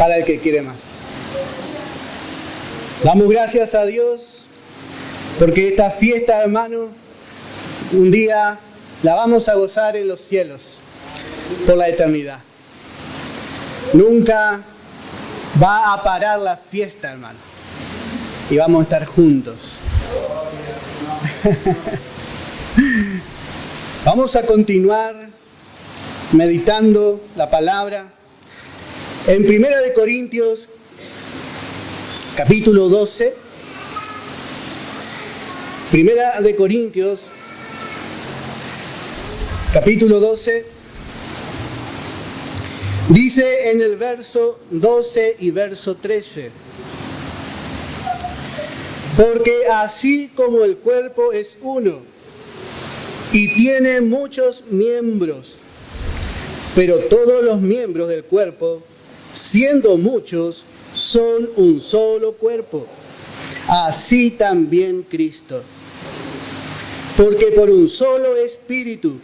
para el que quiere más. Damos gracias a Dios porque esta fiesta, hermano, un día la vamos a gozar en los cielos por la eternidad. Nunca va a parar la fiesta, hermano, y vamos a estar juntos. Vamos a continuar meditando la palabra en 1 Corintios capítulo 12. 1 Corintios capítulo 12 dice en el verso 12 y verso 13: porque así como el cuerpo es uno y tiene muchos miembros, pero todos los miembros del cuerpo, siendo muchos, son un solo cuerpo, así también Cristo. Porque por un solo espíritu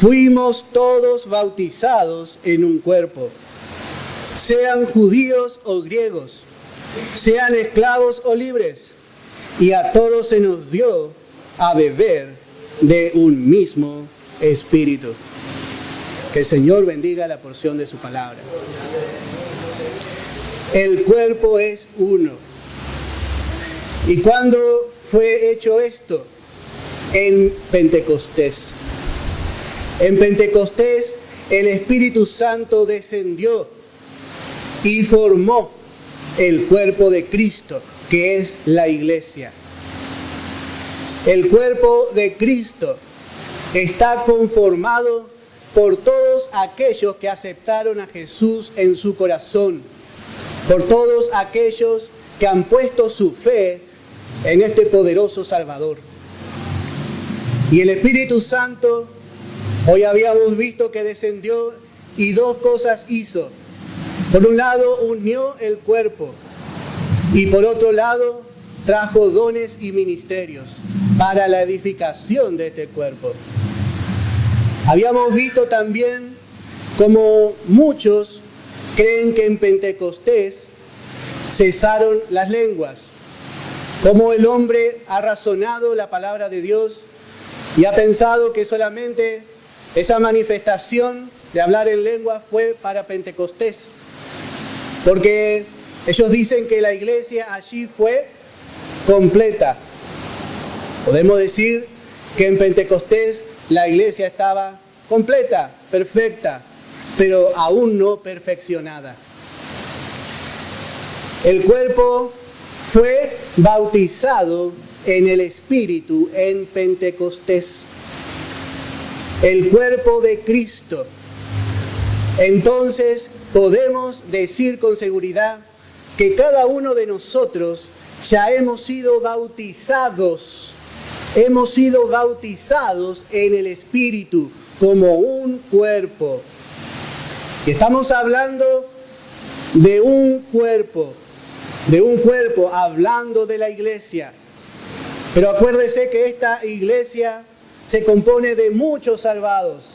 fuimos todos bautizados en un cuerpo, sean judíos o griegos, sean esclavos o libres, y a todos se nos dio a beber de un mismo espíritu. Que el Señor bendiga la porción de su palabra. El cuerpo es uno. ¿Y cuándo fue hecho esto? En Pentecostés. En Pentecostés el Espíritu Santo descendió y formó el cuerpo de Cristo, que es la iglesia. El cuerpo de Cristo está conformado por todos aquellos que aceptaron a Jesús en su corazón, por todos aquellos que han puesto su fe en este poderoso Salvador. Y el Espíritu Santo, hoy habíamos visto que descendió y dos cosas hizo. Por un lado, unió el cuerpo, y por otro lado, trajo dones y ministerios para la edificación de este cuerpo. Habíamos visto también como muchos creen que en Pentecostés cesaron las lenguas, como el hombre ha razonado la palabra de Dios y ha pensado que solamente esa manifestación de hablar en lengua fue para Pentecostés, porque ellos dicen que la iglesia allí fue completa. Podemos decir que en Pentecostés la iglesia estaba completa, perfecta, pero aún no perfeccionada. El cuerpo fue bautizado en el Espíritu en Pentecostés. El cuerpo de Cristo. Entonces podemos decir con seguridad que cada uno de nosotros ya hemos sido bautizados. Hemos sido bautizados en el Espíritu como un cuerpo. Y estamos hablando de un cuerpo hablando de la iglesia. Pero acuérdese que esta iglesia se compone de muchos salvados.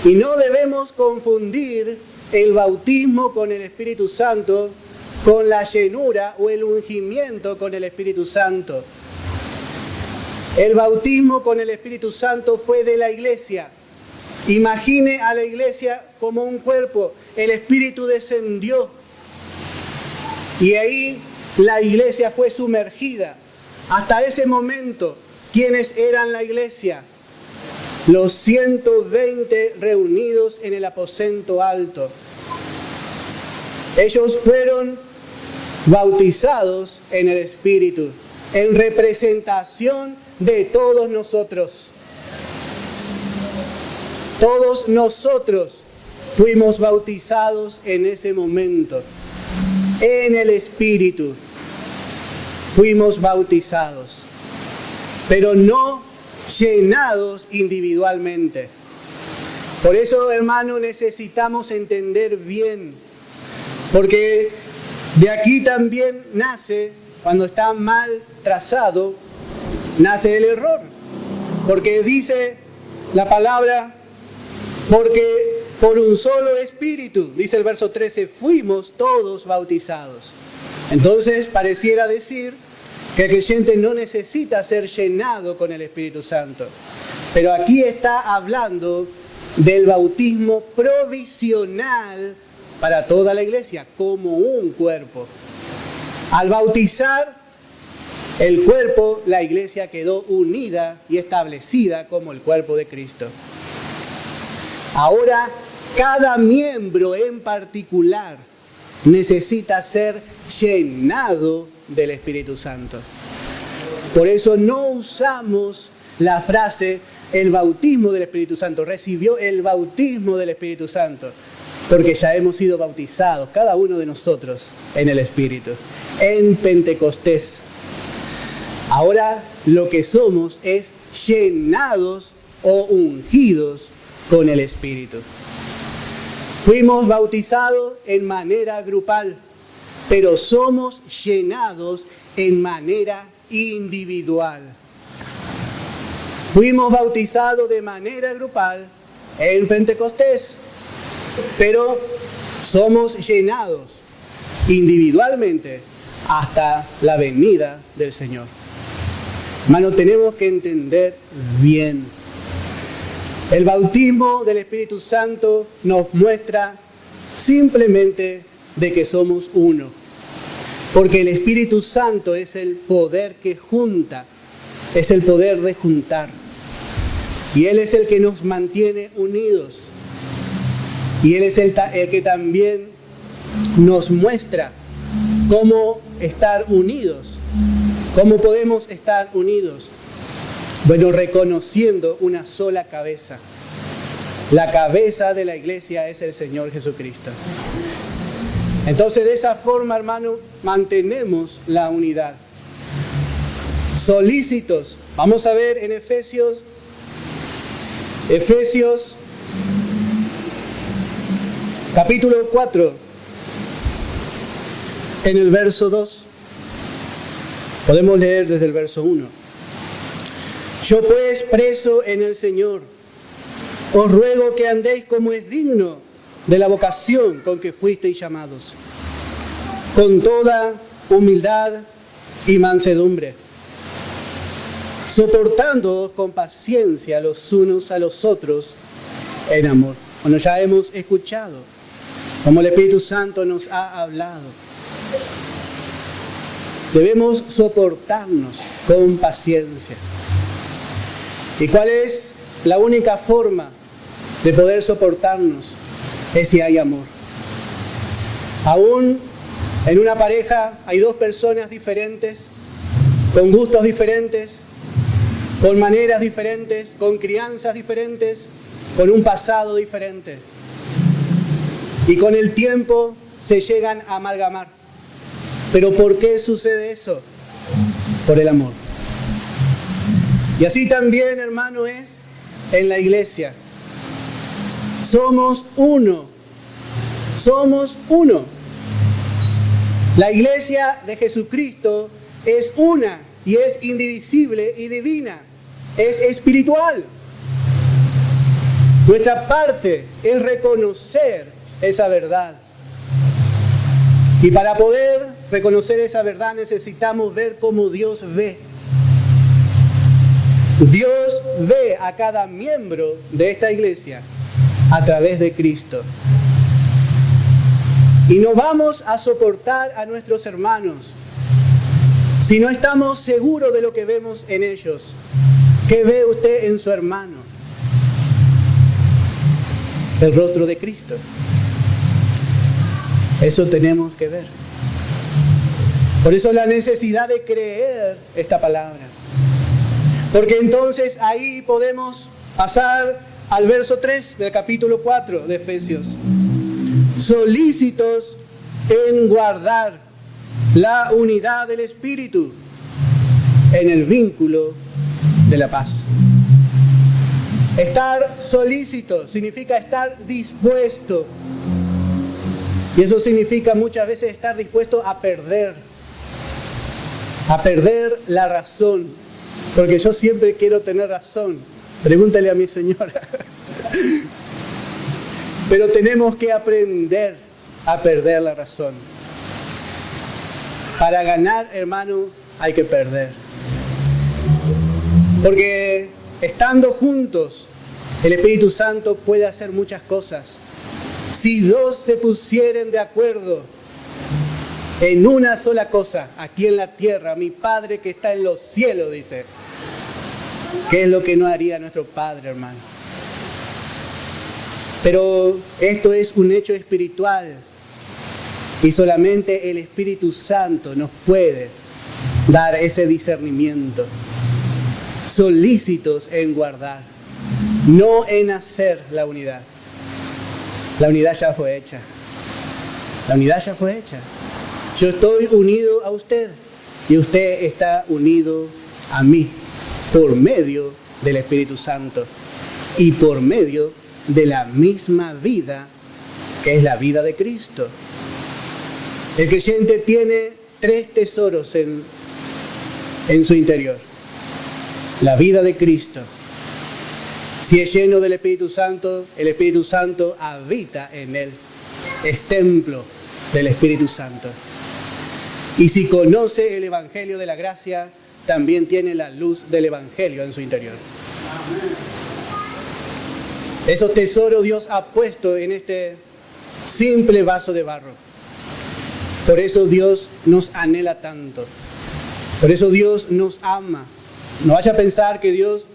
Y no debemos confundir el bautismo con el Espíritu Santo con la llenura o el ungimiento con el Espíritu Santo. El bautismo con el Espíritu Santo fue de la iglesia. Imagine a la iglesia como un cuerpo. El Espíritu descendió y ahí la iglesia fue sumergida. Hasta ese momento, ¿quiénes eran la iglesia? Los 120 reunidos en el aposento alto. Ellos fueron bautizados en el Espíritu, en representación de todos nosotros. Todos nosotros fuimos bautizados en ese momento. En el Espíritu fuimos bautizados, pero no llenados individualmente. Por eso, hermano, necesitamos entender bien, porque de aquí también nace, cuando está mal trazado, nace el error. Porque dice la palabra, porque por un solo espíritu, dice el verso 13, fuimos todos bautizados. Entonces pareciera decir que el creyente no necesita ser llenado con el Espíritu Santo. Pero aquí está hablando del bautismo provisional para toda la iglesia, como un cuerpo. Al bautizar el cuerpo, la iglesia quedó unida y establecida como el cuerpo de Cristo. Ahora, cada miembro en particular necesita ser llenado del Espíritu Santo. Por eso no usamos la frase el bautismo del Espíritu Santo, recibió el bautismo del Espíritu Santo, porque ya hemos sido bautizados, cada uno de nosotros, en el Espíritu, en Pentecostés. Ahora lo que somos es llenados o ungidos con el Espíritu. Fuimos bautizados en manera grupal, pero somos llenados en manera individual. Fuimos bautizados de manera grupal en Pentecostés, pero somos llenados individualmente hasta la venida del Señor. Hermano, tenemos que entender bien. El bautismo del Espíritu Santo nos muestra simplemente de que somos uno, porque el Espíritu Santo es el poder que junta, es el poder de juntar, y Él es el que nos mantiene unidos, y Él es el que también nos muestra cómo estar unidos. ¿Cómo podemos estar unidos? Bueno, reconociendo una sola cabeza. La cabeza de la iglesia es el Señor Jesucristo. Entonces, de esa forma, hermano, mantenemos la unidad. Solícitos. Vamos a ver en Efesios capítulo 4, en el verso 2. Podemos leer desde el verso 1. Yo pues, preso en el Señor, os ruego que andéis como es digno de la vocación con que fuisteis llamados, con toda humildad y mansedumbre, soportándoos con paciencia los unos a los otros en amor. Bueno, ya hemos escuchado como el Espíritu Santo nos ha hablado. Debemos soportarnos con paciencia. ¿Y cuál es la única forma de poder soportarnos? Es si hay amor. Aún en una pareja hay dos personas diferentes, con gustos diferentes, con maneras diferentes, con crianzas diferentes, con un pasado diferente. Y con el tiempo se llegan a amalgamar. ¿Pero por qué sucede eso? Por el amor. Y así también, hermano, es en la iglesia. Somos uno. Somos uno. La iglesia de Jesucristo es una y es indivisible y divina. Es espiritual. Nuestra parte es reconocer esa verdad. Y para poder reconocer esa verdad necesitamos ver cómo Dios ve. Dios ve a cada miembro de esta iglesia a través de Cristo. Y no vamos a soportar a nuestros hermanos si no estamos seguros de lo que vemos en ellos. ¿Qué ve usted en su hermano? El rostro de Cristo. Eso tenemos que ver. Por eso la necesidad de creer esta palabra. Porque entonces ahí podemos pasar al verso 3 del capítulo 4 de Efesios. Solícitos en guardar la unidad del Espíritu en el vínculo de la paz. Estar solícito significa estar dispuesto. Y eso significa muchas veces estar dispuesto a perder la razón. Porque yo siempre quiero tener razón. Pregúntale a mi señora. Pero tenemos que aprender a perder la razón. Para ganar, hermano, hay que perder. Porque estando juntos, el Espíritu Santo puede hacer muchas cosas. Si dos se pusieren de acuerdo en una sola cosa, aquí en la tierra, mi Padre que está en los cielos, dice. ¿Qué es lo que no haría nuestro Padre, hermano? Pero esto es un hecho espiritual y solamente el Espíritu Santo nos puede dar ese discernimiento. Solícitos en guardar, no en hacer la unidad. La unidad ya fue hecha. La unidad ya fue hecha. Yo estoy unido a usted y usted está unido a mí por medio del Espíritu Santo y por medio de la misma vida que es la vida de Cristo. El creyente tiene 3 tesoros en su interior. La vida de Cristo. Si es lleno del Espíritu Santo, el Espíritu Santo habita en él. Es templo del Espíritu Santo. Y si conoce el Evangelio de la gracia, también tiene la luz del Evangelio en su interior. Esos tesoros Dios ha puesto en este simple vaso de barro. Por eso Dios nos anhela tanto. Por eso Dios nos ama. No vaya a pensar que Dios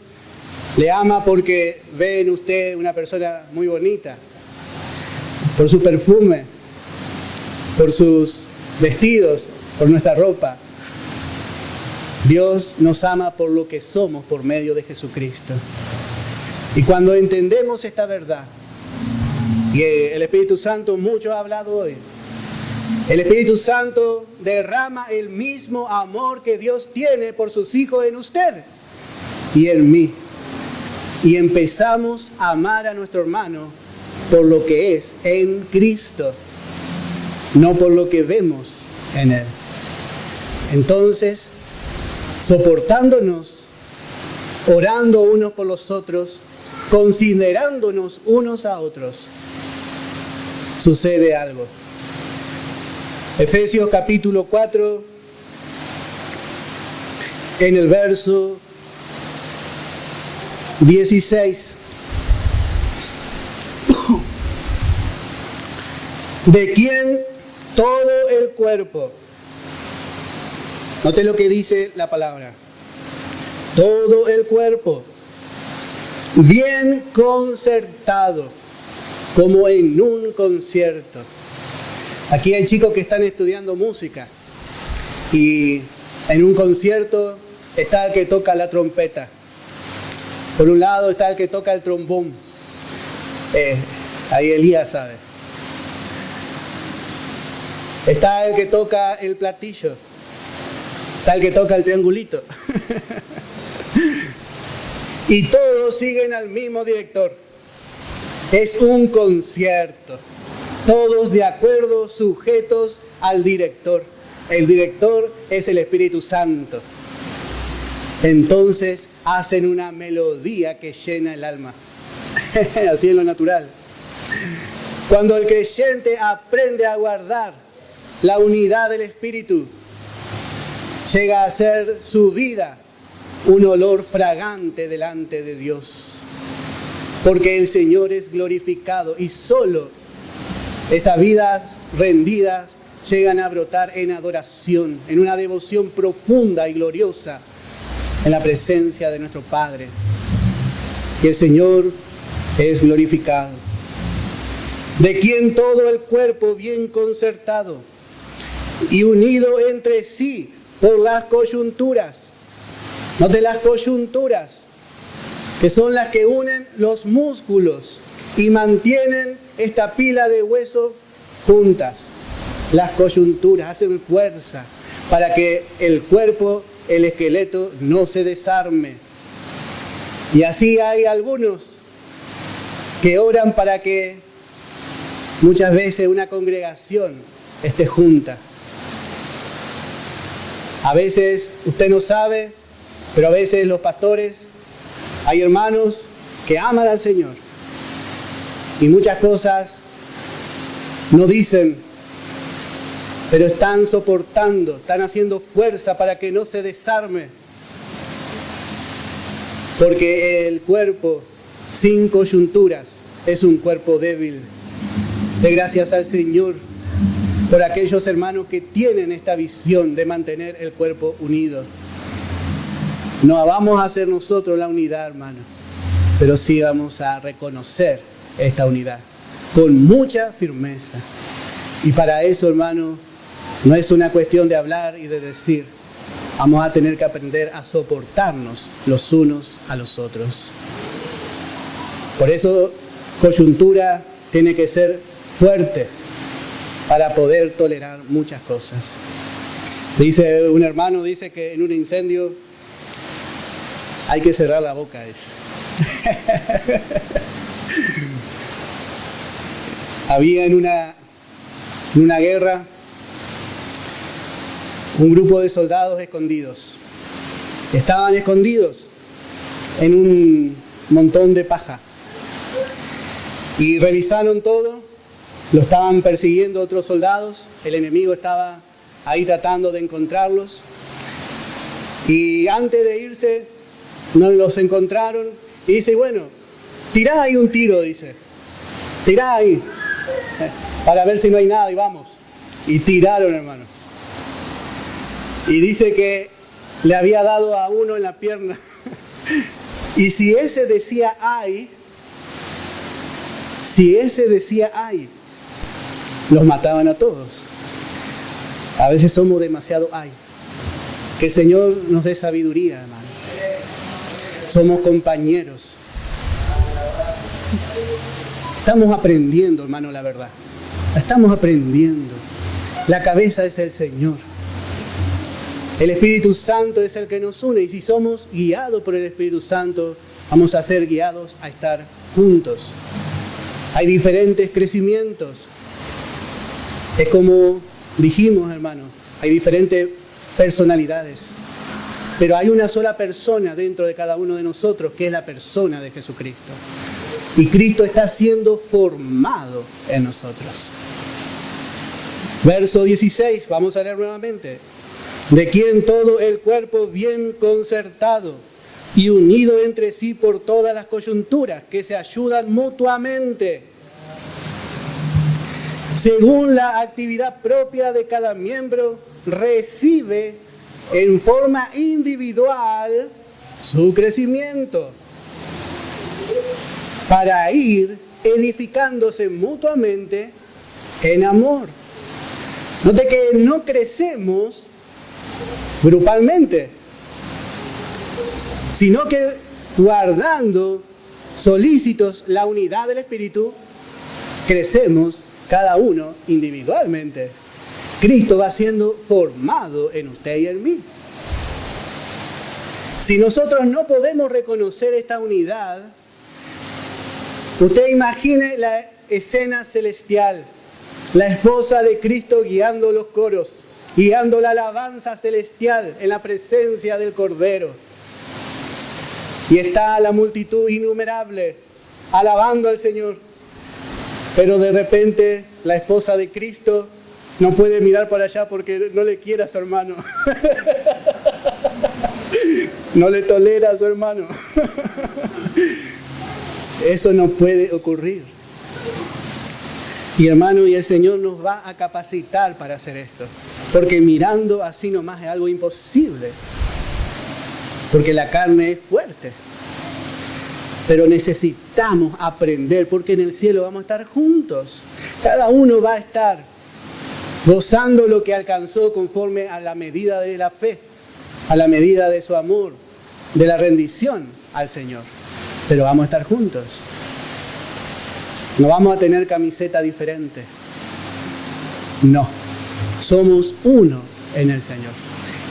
le ama porque ve en usted una persona muy bonita, por su perfume, por sus vestidos, por nuestra ropa. Dios nos ama por lo que somos por medio de Jesucristo. Y cuando entendemos esta verdad, y el Espíritu Santo mucho ha hablado hoy, el Espíritu Santo derrama el mismo amor que Dios tiene por sus hijos en usted y en mí. Y empezamos a amar a nuestro hermano por lo que es en Cristo, no por lo que vemos en Él. Entonces, soportándonos, orando unos por los otros, considerándonos unos a otros, sucede algo. Efesios capítulo 4, en el verso 16. De quien todo el cuerpo, note lo que dice la palabra, todo el cuerpo, bien concertado, como en un concierto. Aquí hay chicos que están estudiando música y en un concierto está el que toca la trompeta. Por un lado está el que toca el trombón. Ahí Elías sabe. Está el que toca el platillo. Está el que toca el triangulito. Y todos siguen al mismo director. Es un concierto. Todos de acuerdo, sujetos al director. El director es el Espíritu Santo. Entonces hacen una melodía que llena el alma. Así es lo natural. Cuando el creyente aprende a guardar la unidad del Espíritu, llega a ser su vida un olor fragante delante de Dios. Porque el Señor es glorificado y solo esas vidas rendidas llegan a brotar en adoración, en una devoción profunda y gloriosa en la presencia de nuestro Padre. Y el Señor es glorificado. De quien todo el cuerpo bien concertado y unido entre sí por las coyunturas. Note las coyunturas, que son las que unen los músculos y mantienen esta pila de huesos juntas. Las coyunturas hacen fuerza para que el cuerpo, el esqueleto, no se desarme. Y así hay algunos que oran para que muchas veces una congregación esté junta. A veces usted no sabe, pero a veces los pastores, hay hermanos que aman al Señor Y muchas cosas no dicen, pero están soportando, están haciendo fuerza para que no se desarme. Porque el cuerpo sin coyunturas es un cuerpo débil. De gracias al Señor por aquellos hermanos que tienen esta visión de mantener el cuerpo unido. No vamos a hacer nosotros la unidad, hermano, pero sí vamos a reconocer esta unidad con mucha firmeza. Y para eso, hermano, no es una cuestión de hablar y de decir. Vamos a tener que aprender a soportarnos los unos a los otros. Por eso, coyuntura tiene que ser fuerte para poder tolerar muchas cosas. Dice un hermano, dice que en un incendio hay que cerrar la boca. Había en una guerra un grupo de soldados escondidos. Estaban escondidos en un montón de paja. Y revisaron todo, lo estaban persiguiendo otros soldados, el enemigo estaba ahí tratando de encontrarlos. Y antes de irse, no los encontraron. Y dice, bueno, tirá ahí un tiro, dice. Tirá ahí, para ver si no hay nada y vamos. Y tiraron, hermano. Y dice que le había dado a uno en la pierna. Y si ese decía ay, los mataban a todos. A veces somos demasiado ay. Que el Señor nos dé sabiduría, hermano. Somos compañeros. Estamos aprendiendo, hermano, la verdad. Estamos aprendiendo. La cabeza es el Señor. El Espíritu Santo es el que nos une, y si somos guiados por el Espíritu Santo, vamos a ser guiados a estar juntos. Hay diferentes crecimientos. Es como dijimos, hermano, hay diferentes personalidades. Pero hay una sola persona dentro de cada uno de nosotros, que es la persona de Jesucristo. Y Cristo está siendo formado en nosotros. Verso 16, vamos a leer nuevamente. De quien todo el cuerpo bien concertado y unido entre sí por todas las coyunturas que se ayudan mutuamente, según la actividad propia de cada miembro, recibe en forma individual su crecimiento para ir edificándose mutuamente en amor. Note que no crecemos grupalmente, sino que guardando solícitos la unidad del Espíritu, crecemos cada uno individualmente. Cristo va siendo formado en usted y en mí. Si nosotros no podemos reconocer esta unidad, usted imagine la escena celestial, la esposa de Cristo guiando los coros, guiando la alabanza celestial en la presencia del Cordero. Y está la multitud innumerable alabando al Señor. Pero de repente la esposa de Cristo no puede mirar para allá porque no le quiere a su hermano. No le tolera a su hermano. Eso no puede ocurrir. Y hermano, y el Señor nos va a capacitar para hacer esto. Porque mirando así nomás es algo imposible. Porque la carne es fuerte. Pero necesitamos aprender, porque en el cielo vamos a estar juntos. Cada uno va a estar gozando lo que alcanzó conforme a la medida de la fe, a la medida de su amor, de la rendición al Señor. Pero vamos a estar juntos. No vamos a tener camiseta diferente. No. Somos uno en el Señor.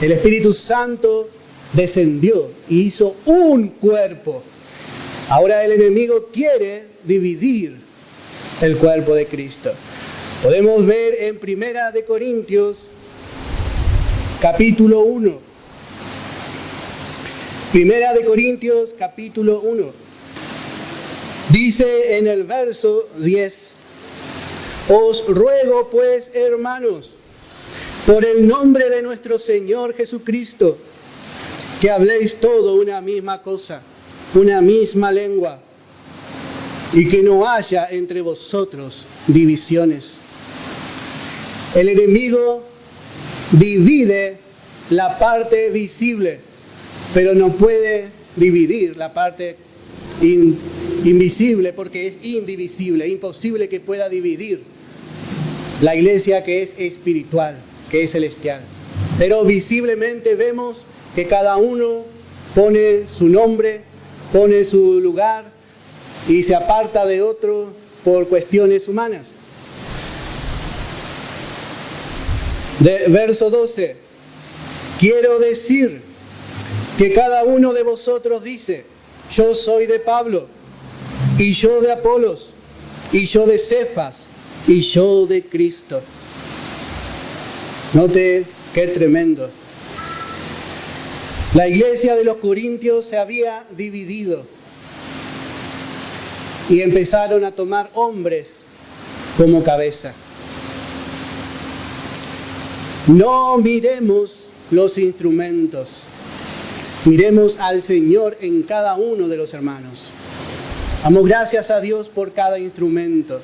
El Espíritu Santo descendió y hizo un cuerpo. Ahora el enemigo quiere dividir el cuerpo de Cristo. Podemos ver en 1 Corintios, capítulo 1. 1 Corintios, capítulo 1. Dice en el verso 10, os ruego pues, hermanos, por el nombre de nuestro Señor Jesucristo, que habléis todo una misma cosa, una misma lengua, y que no haya entre vosotros divisiones. El enemigo divide la parte visible, pero no puede dividir la parte invisible, porque es indivisible, imposible que pueda dividir la iglesia que es espiritual, que es celestial. Pero visiblemente vemos que cada uno pone su nombre, pone su lugar y se aparta de otro por cuestiones humanas. Verso 12. Quiero decir que cada uno de vosotros dice, yo soy de Pablo, y yo de Apolos, y yo de Cefas, y yo de Cristo. Note qué tremendo. La iglesia de los Corintios se había dividido y empezaron a tomar hombres como cabeza. No miremos los instrumentos, miremos al Señor en cada uno de los hermanos. Damos gracias a Dios por cada instrumento,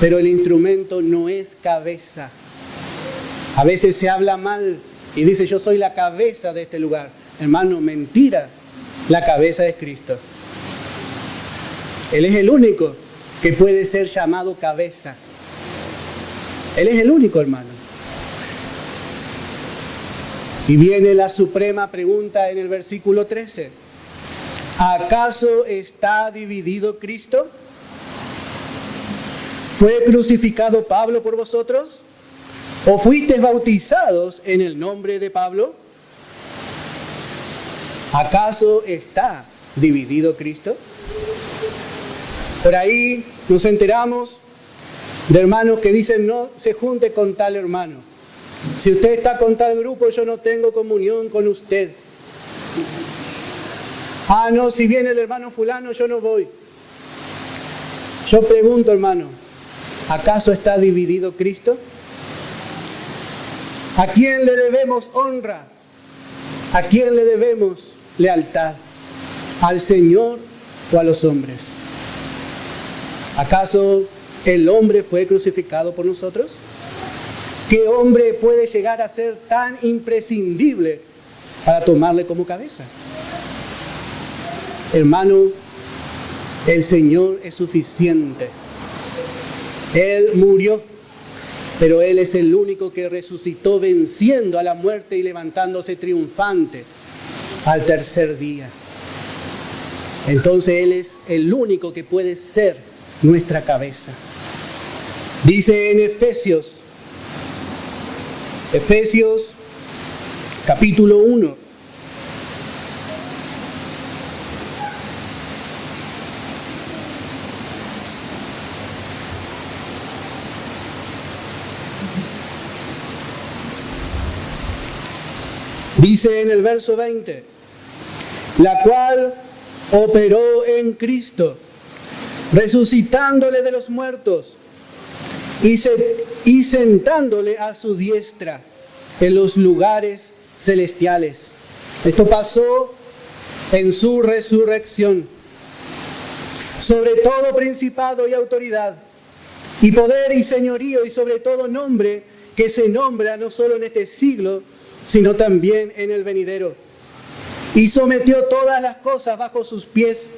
pero el instrumento no es cabeza. A veces se habla mal y dice, yo soy la cabeza de este lugar. Hermano, mentira, la cabeza es Cristo. Él es el único que puede ser llamado cabeza. Él es el único, hermano. Y viene la suprema pregunta en el versículo 13. ¿Acaso está dividido Cristo? ¿Fue crucificado Pablo por vosotros? ¿O fuisteis bautizados en el nombre de Pablo? ¿Acaso está dividido Cristo? Por ahí nos enteramos de hermanos que dicen, no se junte con tal hermano. Si usted está con tal grupo, yo no tengo comunión con usted. Ah, no, si viene el hermano fulano, yo no voy. Yo pregunto, hermano, ¿acaso está dividido Cristo? ¿A quién le debemos honra? ¿A quién le debemos lealtad? ¿Al Señor o a los hombres? ¿Acaso el hombre fue crucificado por nosotros? ¿Qué hombre puede llegar a ser tan imprescindible para tomarle como cabeza? Hermano, el Señor es suficiente. Él murió, pero Él es el único que resucitó venciendo a la muerte y levantándose triunfante al tercer día. Entonces Él es el único que puede ser nuestra cabeza. Dice en Efesios capítulo 1. Dice en el verso 20, la cual operó en Cristo, resucitándole de los muertos y sentándole a su diestra en los lugares celestiales. Esto pasó en su resurrección. Sobre todo principado y autoridad, y poder y señorío, y sobre todo nombre que se nombra no solo en este siglo, sino también en el venidero. Y sometió todas las cosas bajo sus pies,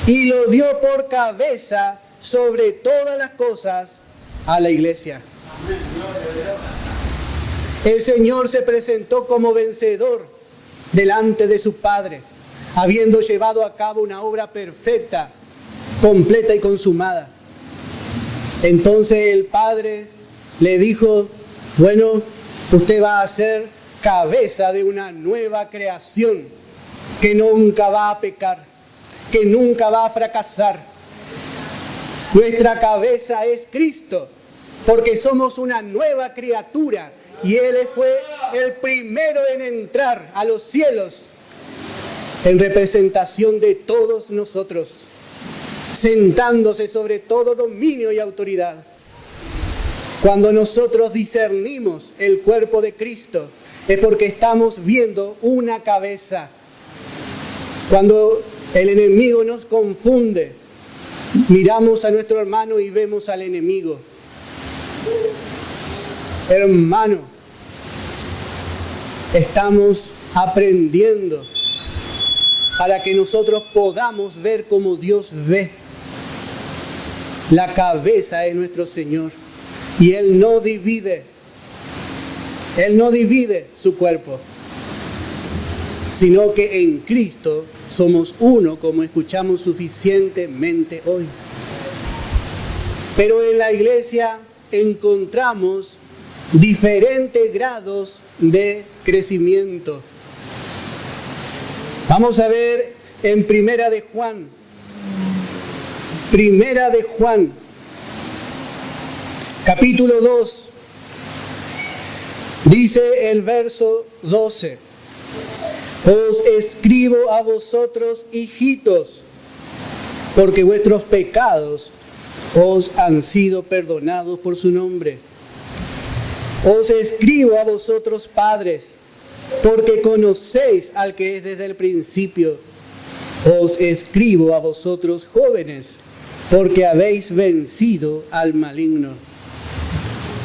y lo dio por cabeza sobre todas las cosas a la iglesia. El Señor se presentó como vencedor delante de su Padre, habiendo llevado a cabo una obra perfecta, completa y consumada. Entonces el Padre le dijo, bueno, usted va a ser cabeza de una nueva creación que nunca va a pecar, que nunca va a fracasar. Nuestra cabeza es Cristo, porque somos una nueva criatura y Él fue el primero en entrar a los cielos en representación de todos nosotros, sentándose sobre todo dominio y autoridad. Cuando nosotros discernimos el cuerpo de Cristo, es porque estamos viendo una cabeza. Cuando el enemigo nos confunde, miramos a nuestro hermano y vemos al enemigo. Hermano, estamos aprendiendo para que nosotros podamos ver como Dios ve. La cabeza es nuestro Señor y Él no divide su cuerpo, sino que en Cristo somos uno, como escuchamos suficientemente hoy. Pero en la iglesia encontramos diferentes grados de crecimiento. Vamos a ver en Primera de Juan, capítulo 2, dice el verso 12: os escribo a vosotros, hijitos, porque vuestros pecados os han sido perdonados por su nombre. Os escribo a vosotros, padres, porque conocéis al que es desde el principio. Os escribo a vosotros, jóvenes, porque habéis vencido al maligno.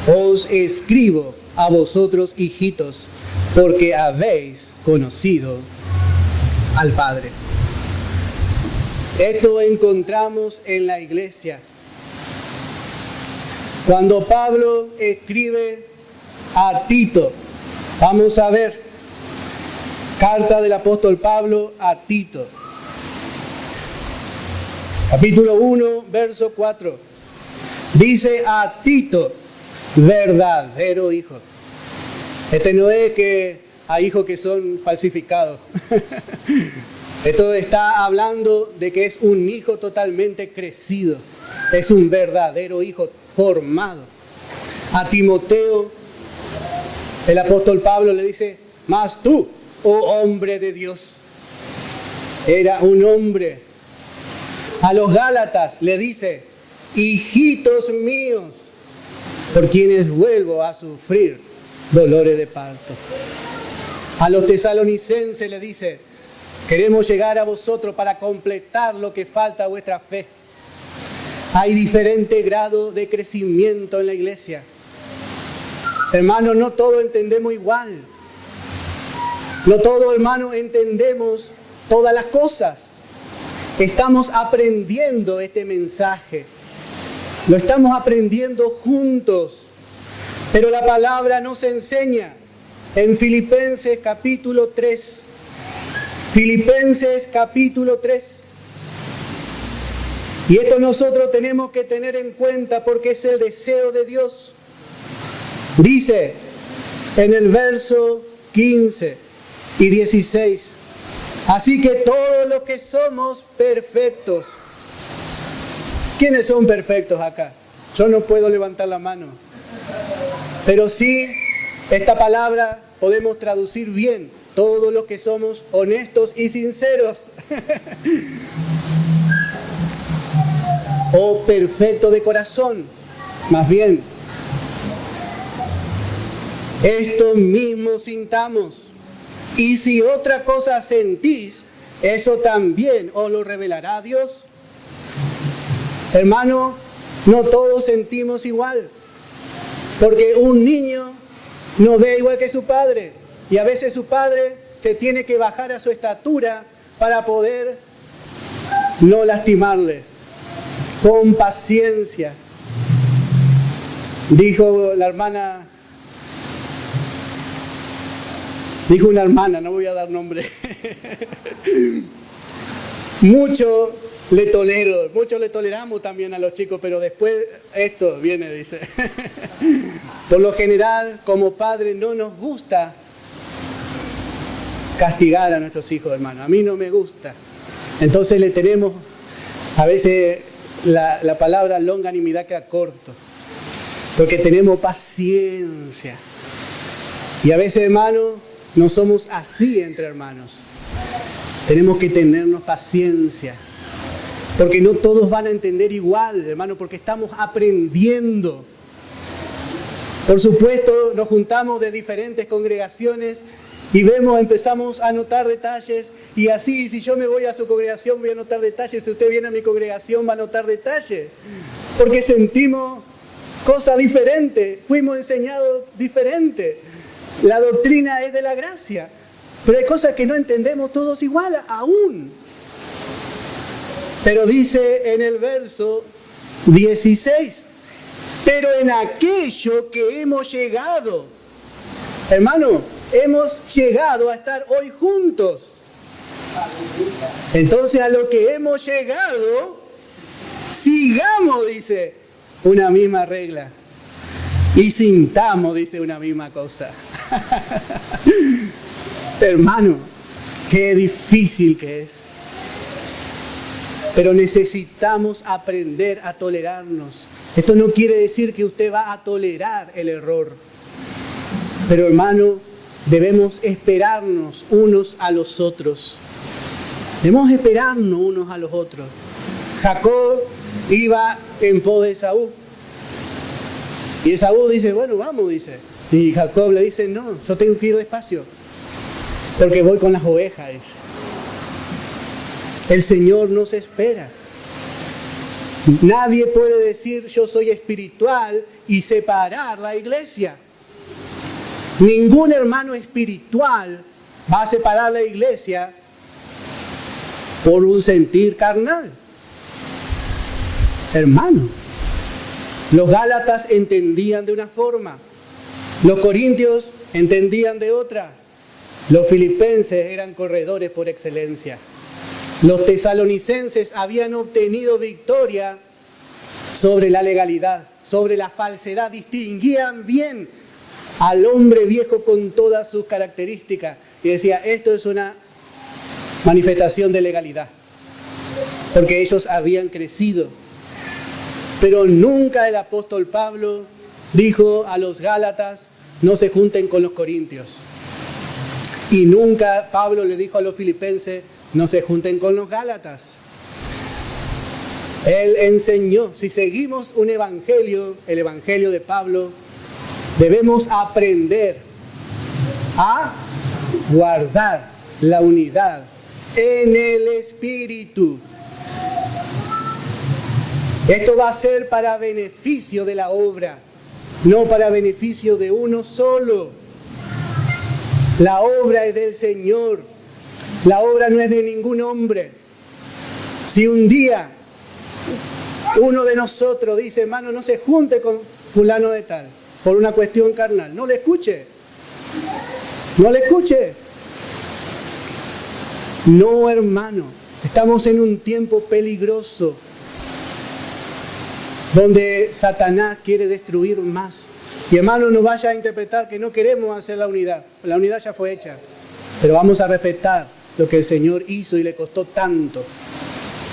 Os escribo a vosotros, hijitos, porque habéis conocido al Padre. Esto encontramos en la iglesia. Cuando Pablo escribe a Tito, vamos a ver, carta del apóstol Pablo a Tito, capítulo 1, verso 4, dice a Tito, verdadero hijo. Este no es que hay hijos que son falsificados. Esto está hablando de que es un hijo totalmente crecido. Es un verdadero hijo formado. A Timoteo, el apóstol Pablo le dice, mas tú, oh hombre de Dios. Era un hombre. A los Gálatas le dice, hijitos míos, por quienes vuelvo a sufrir dolores de parto. A los tesalonicenses le dice, queremos llegar a vosotros para completar lo que falta a vuestra fe. Hay diferentes grados de crecimiento en la iglesia. Hermanos, no todos entendemos igual. No todos, hermanos, entendemos todas las cosas. Estamos aprendiendo este mensaje. Lo estamos aprendiendo juntos. Pero la palabra nos enseña en Filipenses capítulo 3. Filipenses capítulo 3. Y esto nosotros tenemos que tener en cuenta porque es el deseo de Dios. Dice en el verso 15 y 16. Así que todos los que somos perfectos. ¿Quiénes son perfectos acá? Yo no puedo levantar la mano. Pero sí, esta palabra podemos traducir bien. Todos los que somos honestos y sinceros. O perfecto de corazón. Más bien, esto mismo sintamos. Y si otra cosa sentís, eso también os lo revelará Dios. Hermano, no todos sentimos igual. Porque un niño no ve igual que su padre. Y a veces su padre se tiene que bajar a su estatura para poder no lastimarle. Con paciencia. Dijo la hermana, dijo una hermana, no voy a dar nombre. Mucho le tolero, mucho le toleramos también a los chicos, pero después esto viene, dice. Por lo general, como padre, no nos gusta castigar a nuestros hijos, hermano. A mí no me gusta. Entonces le tenemos, a veces la palabra longanimidad queda corto, porque tenemos paciencia. Y a veces, hermano, no somos así entre hermanos. Tenemos que tenernos paciencia, porque no todos van a entender igual, hermano, porque estamos aprendiendo. Por supuesto, nos juntamos de diferentes congregaciones y empezamos a notar detalles, y así, si yo me voy a su congregación voy a notar detalles, si usted viene a mi congregación va a notar detalles, porque sentimos cosas diferentes, fuimos enseñados diferente. La doctrina es de la gracia, pero hay cosas que no entendemos todos igual aún. Pero dice en el verso 16, pero en aquello que hemos llegado, hermano, hemos llegado a estar hoy juntos. Entonces a lo que hemos llegado, sigamos, dice, una misma regla. Y sintamos, dice, una misma cosa. Hermano, qué difícil que es. Pero necesitamos aprender a tolerarnos. Esto no quiere decir que usted va a tolerar el error. Pero hermano, debemos esperarnos unos a los otros. Debemos esperarnos unos a los otros. Jacob iba en pos de Esaú. Y Esaú dice, bueno, vamos, dice. Y Jacob le dice, no, yo tengo que ir despacio, porque voy con las ovejas. El Señor nos espera. Nadie puede decir, yo soy espiritual, y separar la iglesia. Ningún hermano espiritual va a separar la iglesia por un sentir carnal. Hermano, los Gálatas entendían de una forma, los corintios entendían de otra, los filipenses eran corredores por excelencia, los tesalonicenses habían obtenido victoria sobre la legalidad, sobre la falsedad, distinguían bien al hombre viejo con todas sus características y decía, esto es una manifestación de legalidad, porque ellos habían crecido. Pero nunca el apóstol Pablo dijo a los Gálatas, no se junten con los corintios. Y nunca Pablo le dijo a los filipenses, no se junten con los Gálatas. Él enseñó, si seguimos un evangelio, el evangelio de Pablo, debemos aprender a guardar la unidad en el Espíritu. Esto va a ser para beneficio de la obra, no para beneficio de uno solo. La obra es del Señor, la obra no es de ningún hombre. Si un día uno de nosotros dice, hermano, no se junte con fulano de tal, por una cuestión carnal, no le escuche. No le escuche. No, hermano, estamos en un tiempo peligroso, donde Satanás quiere destruir más. Y hermano, no vaya a interpretar que no queremos hacer la unidad ya fue hecha. Pero vamos a respetar lo que el Señor hizo y le costó tanto.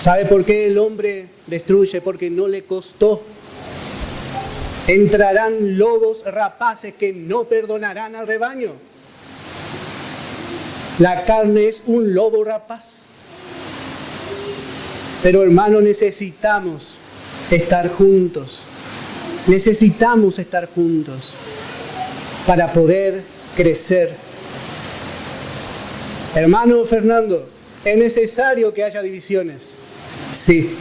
¿Sabe por qué el hombre destruye? Porque no le costó. Entrarán lobos rapaces que no perdonarán al rebaño. La carne es un lobo rapaz. Pero hermano, necesitamos estar juntos. Necesitamos estar juntos para poder crecer. Hermano Fernando, ¿es necesario que haya divisiones? Sí,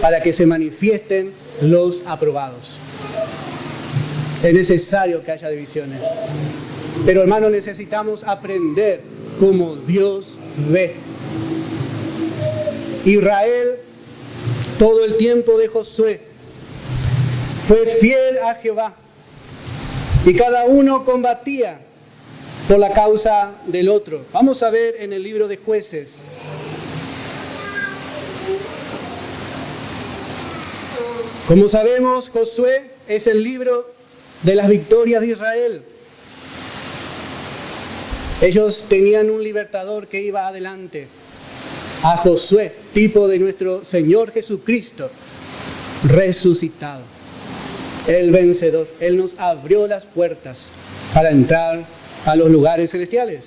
para que se manifiesten los aprobados. Es necesario que haya divisiones. Pero hermano, necesitamos aprender como Dios ve. Israel, todo el tiempo de Josué, fue fiel a Jehová. Y cada uno combatía por la causa del otro. Vamos a ver en el libro de Jueces. Como sabemos, Josué es el libro de las victorias de Israel. Ellos tenían un libertador que iba adelante. A Josué, tipo de nuestro Señor Jesucristo, resucitado. El vencedor. Él nos abrió las puertas para entrar a los lugares celestiales.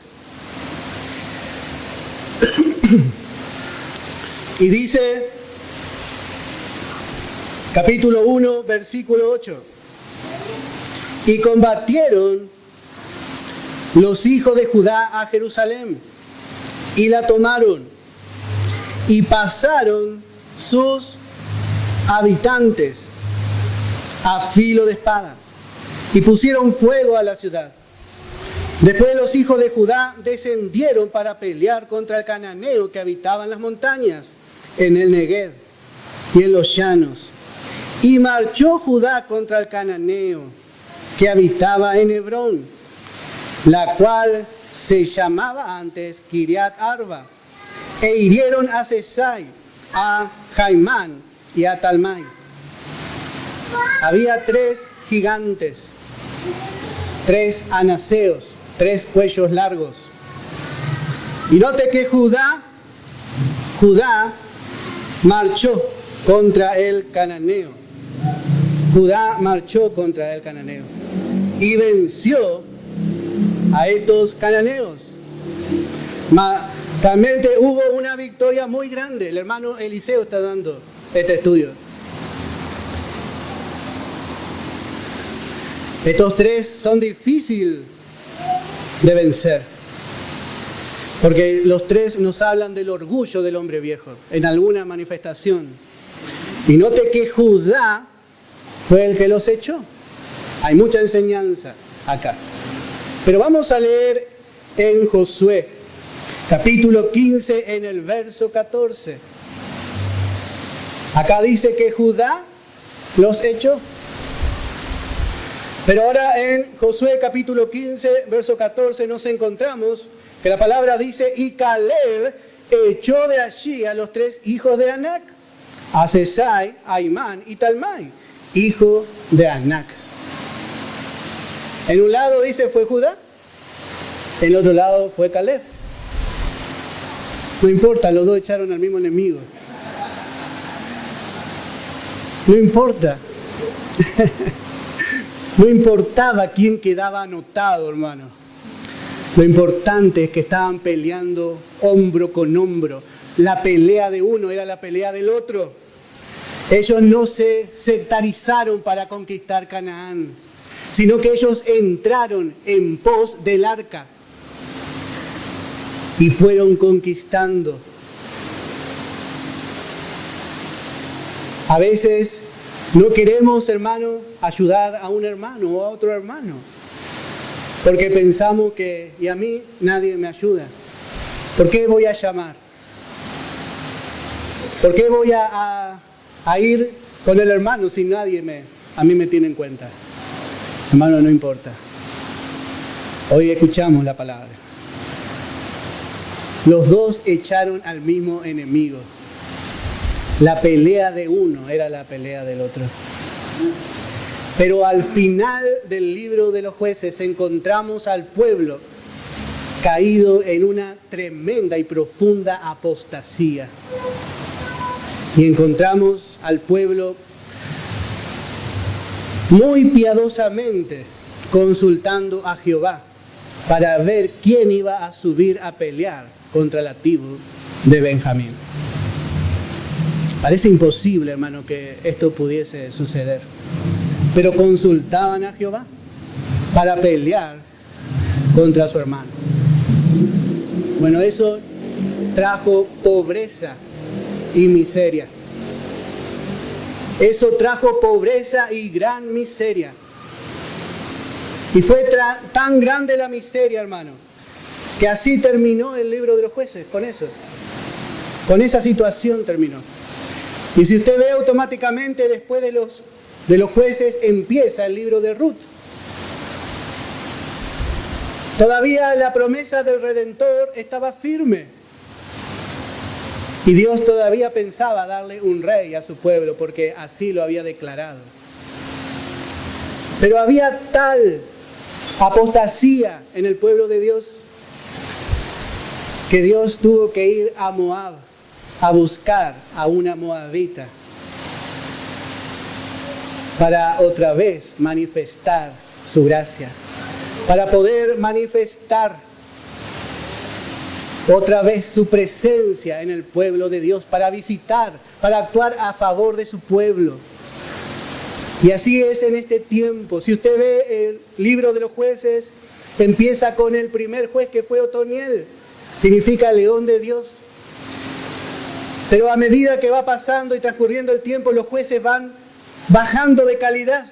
Y dice, capítulo 1, versículo 8, y combatieron los hijos de Judá a Jerusalén, y la tomaron, y pasaron sus habitantes a filo de espada, y pusieron fuego a la ciudad. Después los hijos de Judá descendieron para pelear contra el cananeo que habitaba en las montañas, en el Negev y en los llanos. Y marchó Judá contra el cananeo que habitaba en Hebrón, la cual se llamaba antes Kiriat Arba, e hirieron a Sesai, a Jaimán y a Talmai. Había 3 gigantes, 3 anaseos, 3 cuellos largos. Y note que Judá marchó contra el cananeo. Judá marchó contra el cananeo y venció a estos cananeos. Realmente hubo una victoria muy grande. El hermano Eliseo está dando este estudio. Estos 3 son difíciles de vencer, porque los 3 nos hablan del orgullo del hombre viejo en alguna manifestación. Y note que Judá fue el que los echó. Hay mucha enseñanza acá. Pero vamos a leer en Josué, capítulo 15, en el verso 14. Acá dice que Judá los echó. Pero ahora en Josué capítulo 15, verso 14, nos encontramos que la palabra dice, y Caleb echó de allí a los 3 hijos de Anac, a Sesai, a Aimán y Talmai, hijo de Anac. En un lado dice fue Judá, en el otro lado fue Caleb. No importa, los 2 echaron al mismo enemigo. No importa. No importaba quién quedaba anotado, hermano. Lo importante es que estaban peleando hombro con hombro. La pelea de uno era la pelea del otro. Ellos no se sectarizaron para conquistar Canaán, sino que ellos entraron en pos del arca y fueron conquistando. A veces no queremos, hermano, ayudar a un hermano o a otro hermano, porque pensamos que, y a mí nadie me ayuda. ¿Por qué voy a llamar? ¿Por qué voy a ir con el hermano si nadie a mí me tiene en cuenta? Hermano, no importa. Hoy escuchamos la palabra. Los 2 echaron al mismo enemigo. La pelea de uno era la pelea del otro. Pero al final del libro de los jueces encontramos al pueblo caído en una tremenda y profunda apostasía. Y encontramos al pueblo muy piadosamente consultando a Jehová para ver quién iba a subir a pelear contra la tribu de Benjamín. Parece imposible, hermano, que esto pudiese suceder. Pero consultaban a Jehová para pelear contra su hermano. Bueno, eso trajo pobreza y miseria. Eso trajo pobreza y gran miseria. Y fue tan grande la miseria, hermano, que así terminó el libro de los jueces, con eso. Con esa situación terminó. Y si usted ve automáticamente después de los jueces empieza el libro de Ruth. Todavía la promesa del Redentor estaba firme. Y Dios todavía pensaba darle un rey a su pueblo porque así lo había declarado. Pero había tal apostasía en el pueblo de Dios que Dios tuvo que ir a Moab a buscar a una moabita para otra vez manifestar su gracia, para poder manifestar otra vez su presencia en el pueblo de Dios para visitar, para actuar a favor de su pueblo. Y así es en este tiempo. Si usted ve el libro de los jueces, empieza con el primer juez que fue Otoniel, significa león de Dios. Pero a medida que va pasando y transcurriendo el tiempo, los jueces van bajando de calidad.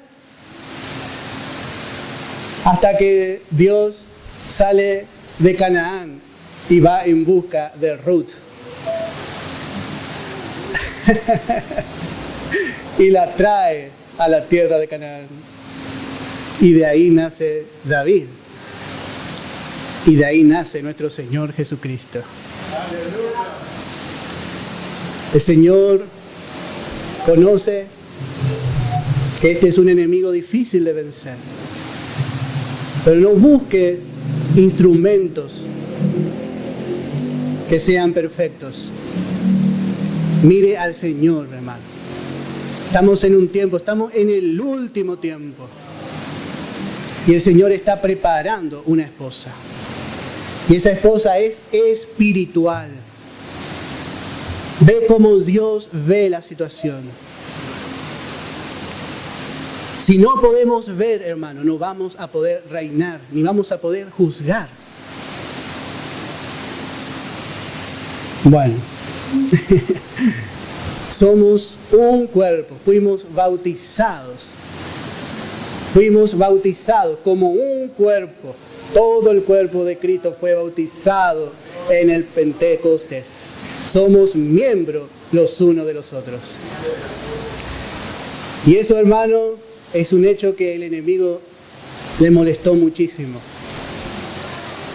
Hasta que Dios sale de Canaán y va en busca de Ruth. Y la trae a la tierra de Canaán. Y de ahí nace David. Y de ahí nace nuestro Señor Jesucristo. El Señor conoce que este es un enemigo difícil de vencer. Pero no busque instrumentos que sean perfectos. Mire al Señor, hermano. Estamos en un tiempo, estamos en el último tiempo. Y el Señor está preparando una esposa. Y esa esposa es espiritual. Ve cómo Dios ve la situación. Si no podemos ver, hermano, no vamos a poder reinar, ni vamos a poder juzgar. Bueno, somos un cuerpo, fuimos bautizados como un cuerpo. Todo el cuerpo de Cristo fue bautizado en el Pentecostés. Somos miembros los unos de los otros. Y eso, hermano, es un hecho que el enemigo le molestó muchísimo.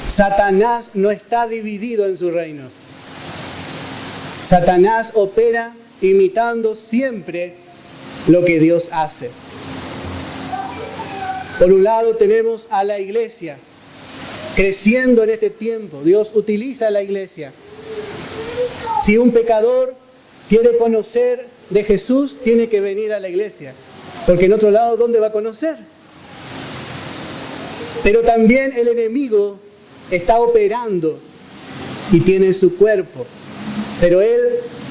Satanás no está dividido en su reino. Satanás opera imitando siempre lo que Dios hace. Por un lado tenemos a la iglesia creciendo en este tiempo. Dios utiliza a la iglesia. Si un pecador quiere conocer de Jesús, tiene que venir a la iglesia. Porque en otro lado, ¿dónde va a conocer? Pero también el enemigo está operando y tiene su cuerpo. Pero él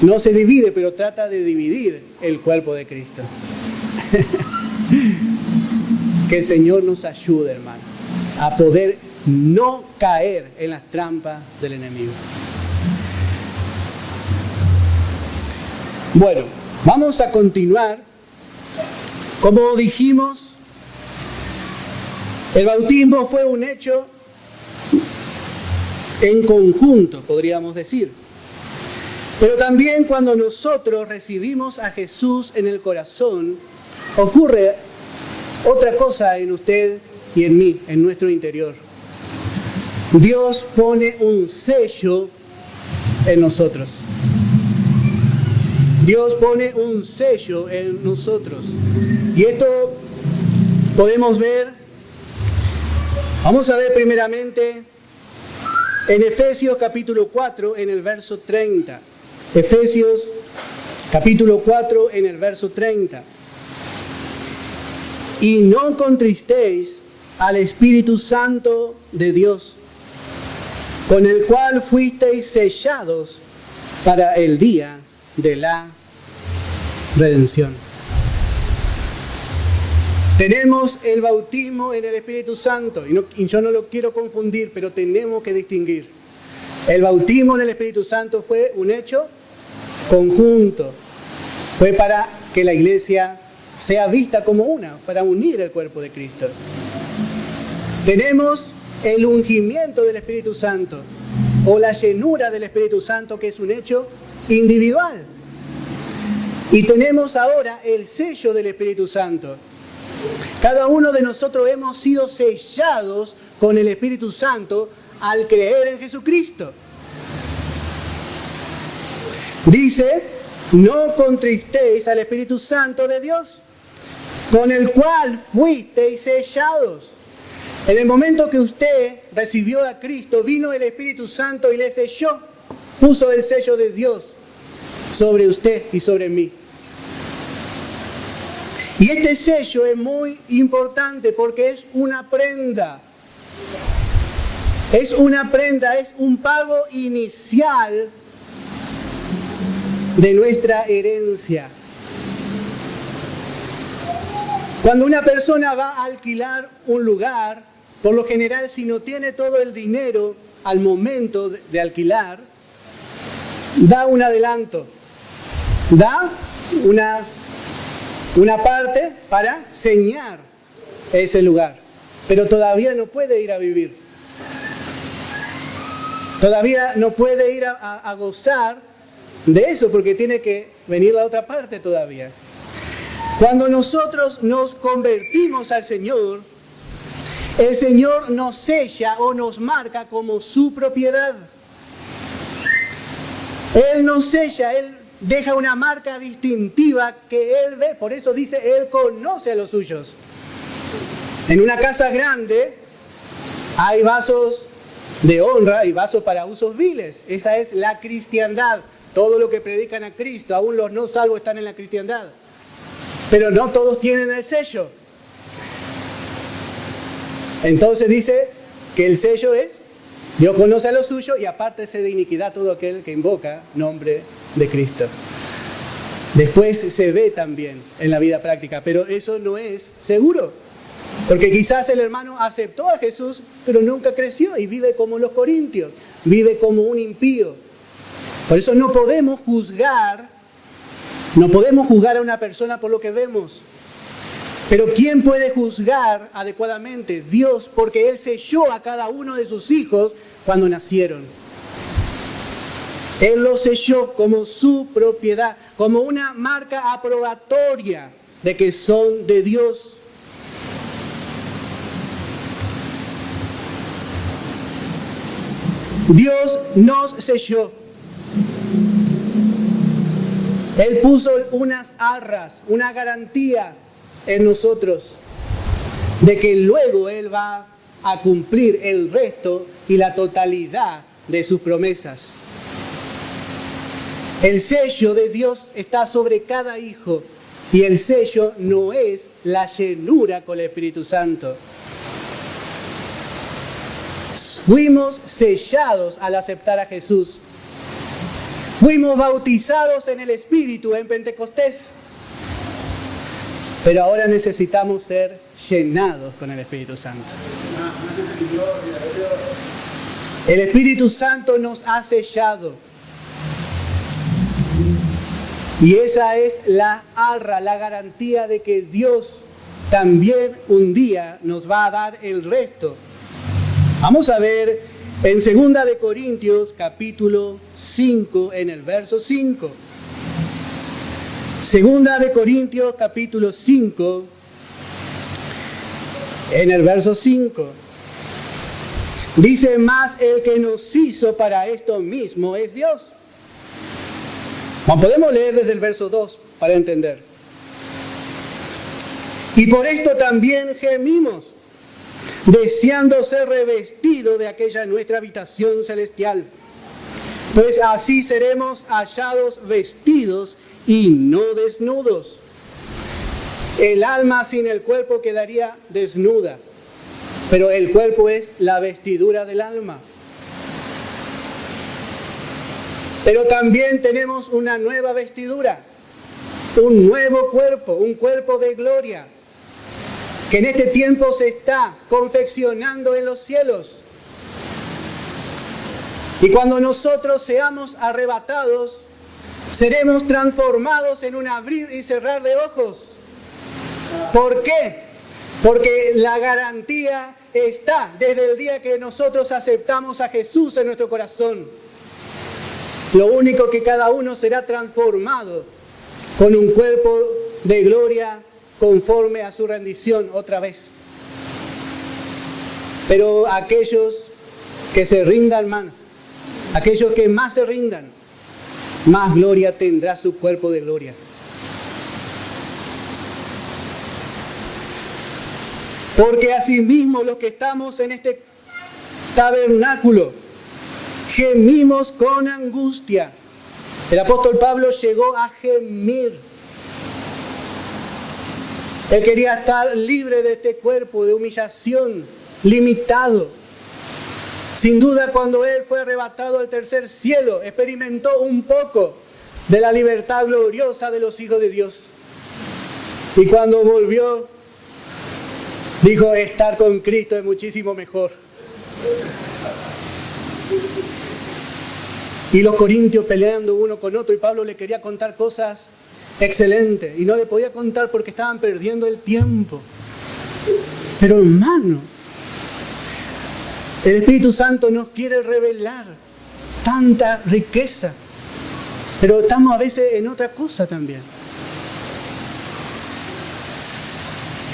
no se divide, pero trata de dividir el cuerpo de Cristo. Que el Señor nos ayude, hermano, a poder no caer en las trampas del enemigo. Bueno, vamos a continuar. Como dijimos, el bautismo fue un hecho en conjunto, podríamos decir. Pero también cuando nosotros recibimos a Jesús en el corazón, ocurre otra cosa en usted y en mí, en nuestro interior. Dios pone un sello en nosotros. Dios pone un sello en nosotros. Y esto podemos ver, vamos a ver primeramente en Efesios capítulo 4 en el verso 30. Efesios capítulo 4 en el verso 30. Y no contristéis al Espíritu Santo de Dios, con el cual fuisteis sellados para el día de la redención. Tenemos el bautismo en el Espíritu Santo, y yo no lo quiero confundir, pero tenemos que distinguir. El bautismo en el Espíritu Santo fue un hecho conjunto, fue para que la iglesia sea vista como una, para unir el cuerpo de Cristo. Tenemos el ungimiento del Espíritu Santo, o la llenura del Espíritu Santo, que es un hecho individual. Y tenemos ahora el sello del Espíritu Santo. Cada uno de nosotros hemos sido sellados con el Espíritu Santo al creer en Jesucristo. Dice, no contristéis al Espíritu Santo de Dios, con el cual fuisteis sellados. En el momento que usted recibió a Cristo, vino el Espíritu Santo y le selló, puso el sello de Dios sobre usted y sobre mí. Y este sello es muy importante porque es una prenda. Es una prenda, es un pago inicial de nuestra herencia. Cuando una persona va a alquilar un lugar, por lo general, si no tiene todo el dinero al momento de alquilar, da un adelanto, da una parte para señar ese lugar, pero todavía no puede ir a vivir. Todavía no puede ir a gozar de eso porque tiene que venir la otra parte todavía. Cuando nosotros nos convertimos al Señor, el Señor nos sella o nos marca como su propiedad. Él nos sella, Él deja una marca distintiva que Él ve. Por eso dice, Él conoce a los suyos. En una casa grande hay vasos de honra y vasos para usos viles. Esa es la cristiandad. Todo lo que predican a Cristo, aún los no salvos están en la cristiandad. Pero no todos tienen el sello. Entonces dice que el sello es, Dios conoce a los suyos y apártese de iniquidad todo aquel que invoca nombre de Cristo. Después se ve también en la vida práctica, pero eso no es seguro. Porque quizás el hermano aceptó a Jesús, pero nunca creció y vive como los corintios, vive como un impío. Por eso no podemos juzgar a una persona por lo que vemos. Pero ¿quién puede juzgar adecuadamente? Dios, porque Él selló a cada uno de sus hijos cuando nacieron. Él los selló como su propiedad, como una marca aprobatoria de que son de Dios. Dios nos selló. Él puso unas arras, una garantía en nosotros de que luego Él va a cumplir el resto y la totalidad de sus promesas. El sello de Dios está sobre cada hijo y el sello no es la llenura con el Espíritu Santo. Fuimos sellados al aceptar a Jesús. Fuimos bautizados en el Espíritu en Pentecostés. Pero ahora necesitamos ser llenados con el Espíritu Santo. El Espíritu Santo nos ha sellado. Y esa es la arra, la garantía de que Dios también un día nos va a dar el resto. Vamos a ver en 2 de Corintios capítulo 5 en el verso 5. 2 de Corintios capítulo 5 en el verso 5. Dice, más el que nos hizo para esto mismo es Dios. Podemos leer desde el verso 2 para entender. Y por esto también gemimos, deseando ser revestidos de aquella nuestra habitación celestial. Pues así seremos hallados vestidos y no desnudos. El alma sin el cuerpo quedaría desnuda, pero el cuerpo es la vestidura del alma. Pero también tenemos una nueva vestidura, un nuevo cuerpo, un cuerpo de gloria, que en este tiempo se está confeccionando en los cielos. Y cuando nosotros seamos arrebatados, seremos transformados en un abrir y cerrar de ojos. ¿Por qué? Porque la garantía está desde el día que nosotros aceptamos a Jesús en nuestro corazón. Lo único que cada uno será transformado con un cuerpo de gloria conforme a su rendición otra vez. Pero aquellos que se rindan más, aquellos que más se rindan, más gloria tendrá su cuerpo de gloria. Porque asimismo los que estamos en este tabernáculo gemimos con angustia. El apóstol Pablo llegó a gemir. Él quería estar libre de este cuerpo de humillación, limitado. Sin duda, cuando Él fue arrebatado al tercer cielo, experimentó un poco de la libertad gloriosa de los hijos de Dios. Y cuando volvió, dijo, estar con Cristo es muchísimo mejor. Y los corintios peleando uno con otro, y Pablo le quería contar cosas excelentes, y no le podía contar porque estaban perdiendo el tiempo. Pero hermano, el Espíritu Santo nos quiere revelar tanta riqueza, pero estamos a veces en otra cosa también.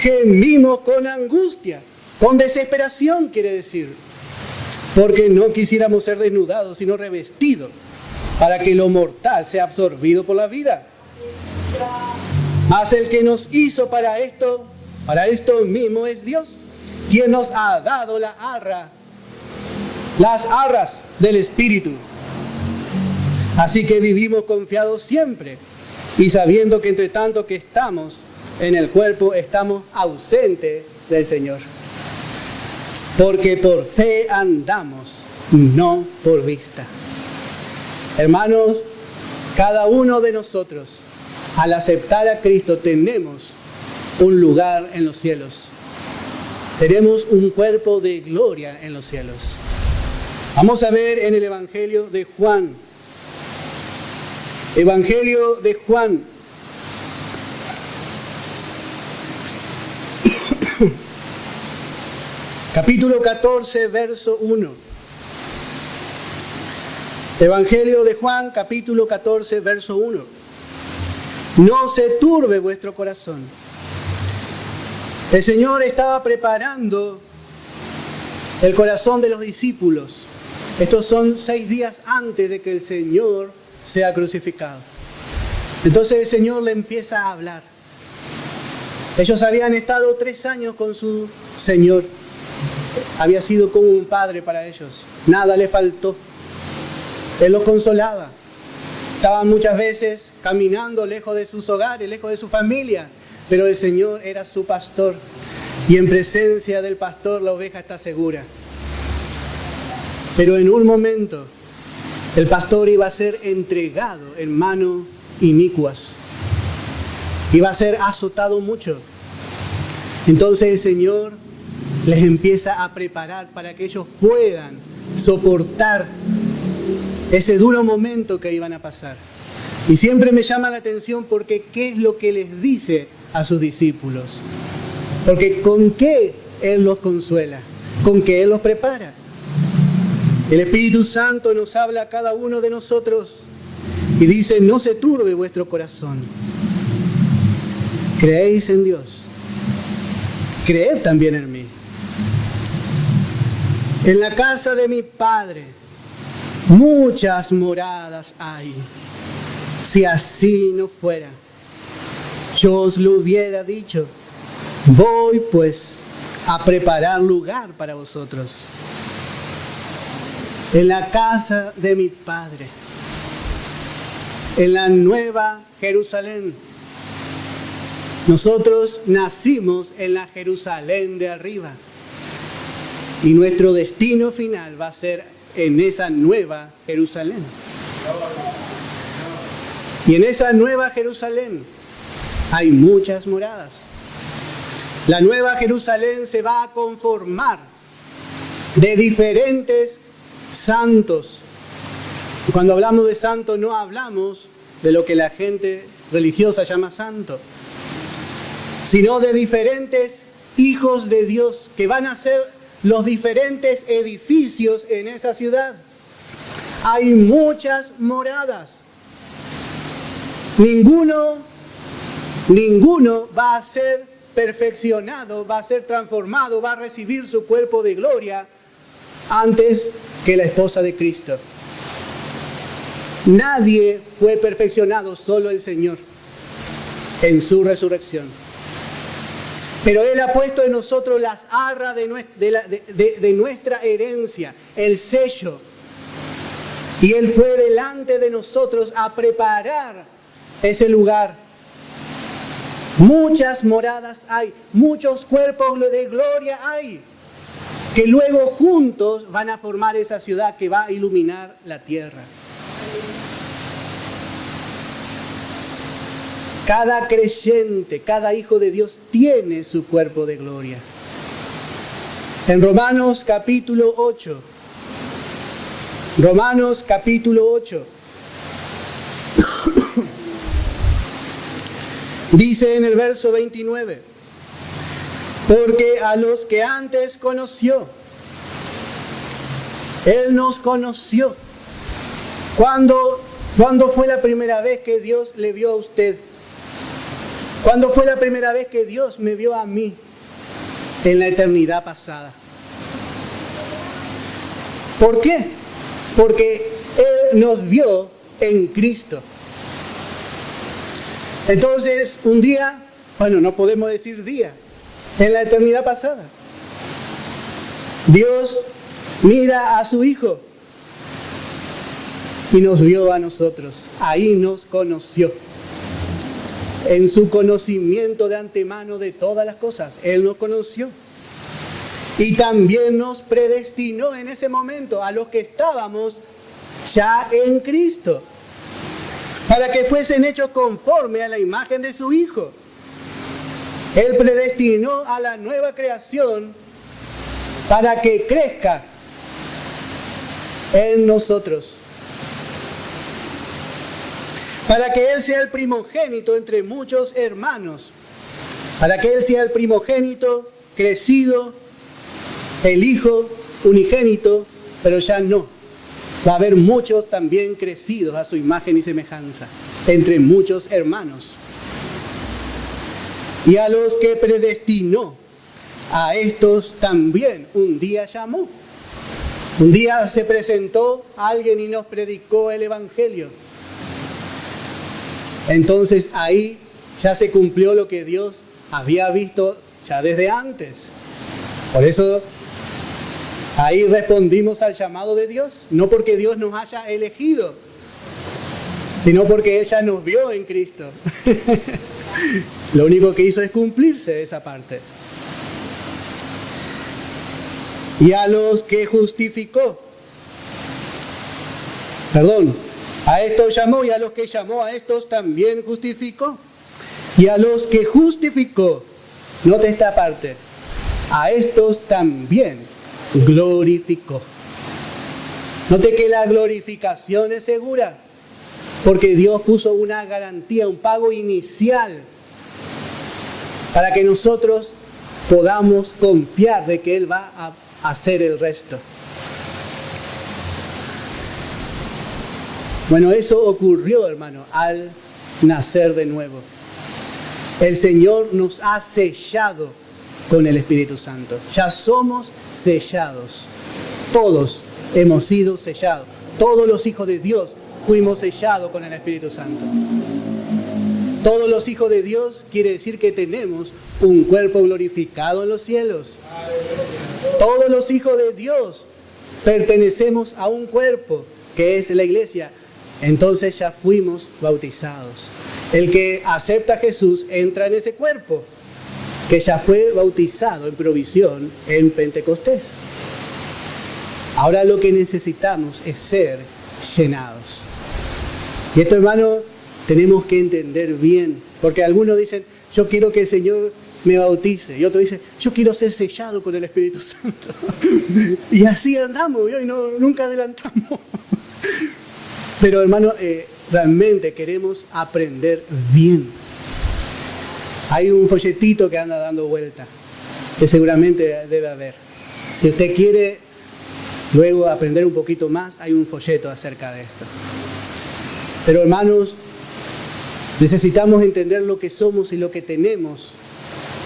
Gemimos con angustia, con desesperación quiere decir, porque no quisiéramos ser desnudados, sino revestidos, para que lo mortal sea absorbido por la vida. Mas el que nos hizo para esto mismo es Dios, quien nos ha dado las arras del Espíritu. Así que vivimos confiados siempre, y sabiendo que entre tanto que estamos en el cuerpo, estamos ausentes del Señor. Porque por fe andamos, no por vista. Hermanos, cada uno de nosotros, al aceptar a Cristo, tenemos un lugar en los cielos. Tenemos un cuerpo de gloria en los cielos. Vamos a ver en el Evangelio de Juan. Evangelio de Juan. Capítulo 14, verso 1. Evangelio de Juan, capítulo 14, verso 1. No se turbe vuestro corazón. El Señor estaba preparando el corazón de los discípulos. Estos son 6 días antes de que el Señor sea crucificado. Entonces el Señor le empieza a hablar. Ellos habían estado 3 años con su Señor. Había sido como un padre para ellos. Nada le faltó. Él los consolaba. Estaban muchas veces caminando lejos de sus hogares, lejos de su familia, pero el Señor era su pastor. Y en presencia del pastor la oveja está segura. Pero en un momento el pastor iba a ser entregado en manos inicuas. Iba a ser azotado mucho. Entonces el Señor les empieza a preparar para que ellos puedan soportar ese duro momento que iban a pasar. Y siempre me llama la atención porque ¿qué es lo que les dice a sus discípulos? Porque ¿con qué Él los consuela? ¿Con qué Él los prepara? El Espíritu Santo nos habla a cada uno de nosotros y dice, no se turbe vuestro corazón. Creéis en Dios. Creed también en mí. En la casa de mi Padre muchas moradas hay. Si así no fuera, yo os lo hubiera dicho. Voy pues a preparar lugar para vosotros. En la casa de mi Padre, en la nueva Jerusalén. Nosotros nacimos en la Jerusalén de arriba. Y nuestro destino final va a ser en esa nueva Jerusalén. Y en esa nueva Jerusalén hay muchas moradas. La nueva Jerusalén se va a conformar de diferentes santos. Y cuando hablamos de santo no hablamos de lo que la gente religiosa llama santo, sino de diferentes hijos de Dios que van a ser los diferentes edificios en esa ciudad. Hay muchas moradas. Ninguno va a ser perfeccionado, va a ser transformado, va a recibir su cuerpo de gloria antes que la esposa de Cristo. Nadie fue perfeccionado, solo el Señor en su resurrección. Pero Él ha puesto en nosotros las arras de nuestra herencia, el sello. Y Él fue delante de nosotros a preparar ese lugar. Muchas moradas hay, muchos cuerpos de gloria hay. que luego juntos van a formar esa ciudad que va a iluminar la tierra. Cada creyente, cada hijo de Dios tiene su cuerpo de gloria. En Romanos capítulo 8, Romanos capítulo 8, dice en el verso 29, porque a los que antes conoció, Él nos conoció. ¿Cuándo fue la primera vez que Dios le vio a usted? ¿Cuándo fue la primera vez que Dios me vio a mí? En la eternidad pasada. ¿Por qué? Porque Él nos vio en Cristo. Entonces, un día, bueno, no podemos decir día, en la eternidad pasada, Dios mira a su Hijo y nos vio a nosotros. Ahí nos conoció. En su conocimiento de antemano de todas las cosas, Él nos conoció. Y también nos predestinó en ese momento a los que estábamos ya en Cristo, para que fuesen hechos conforme a la imagen de su Hijo. Él predestinó a la nueva creación para que crezca en nosotros. Para que Él sea el primogénito entre muchos hermanos. Para que Él sea el primogénito, crecido, el Hijo unigénito, pero ya no. Va a haber muchos también crecidos a su imagen y semejanza, entre muchos hermanos. Y a los que predestinó, a estos también un día llamó. Un día se presentó alguien y nos predicó el Evangelio. Entonces ahí ya se cumplió lo que Dios había visto ya desde antes. Por eso ahí respondimos al llamado de Dios, no porque Dios nos haya elegido, sino porque Él ya nos vio en Cristo. Lo único que hizo es cumplirse esa parte. Y a los que justificó, a estos llamó, y a los que llamó a estos también justificó. Y a los que justificó, note esta parte, a estos también glorificó. Note que la glorificación es segura, porque Dios puso una garantía, un pago inicial, para que nosotros podamos confiar de que Él va a hacer el resto. Bueno, eso ocurrió, hermano, al nacer de nuevo. El Señor nos ha sellado con el Espíritu Santo. Ya somos sellados. Todos hemos sido sellados. Todos los hijos de Dios fuimos sellados con el Espíritu Santo. Todos los hijos de Dios quiere decir que tenemos un cuerpo glorificado en los cielos. Todos los hijos de Dios pertenecemos a un cuerpo que es la iglesia. Entonces ya fuimos bautizados. El que acepta a Jesús entra en ese cuerpo que ya fue bautizado en provisión en Pentecostés. Ahora lo que necesitamos es ser llenados. Y esto, hermano, tenemos que entender bien, porque algunos dicen, yo quiero que el Señor me bautice, y otros dicen, yo quiero ser sellado con el Espíritu Santo. Y así andamos, y nunca adelantamos. Pero, hermano, realmente queremos aprender bien. Hay un folletito que anda dando vuelta, que seguramente debe haber. Si usted quiere luego aprender un poquito más, hay un folleto acerca de esto. Pero, hermanos, necesitamos entender lo que somos y lo que tenemos,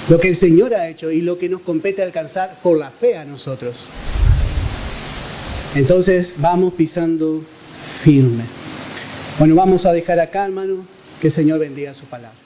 lo que el Señor ha hecho y lo que nos compete alcanzar por la fe a nosotros. Entonces, vamos pisando firme. Bueno, vamos a dejar acá, hermano, que el Señor bendiga su palabra.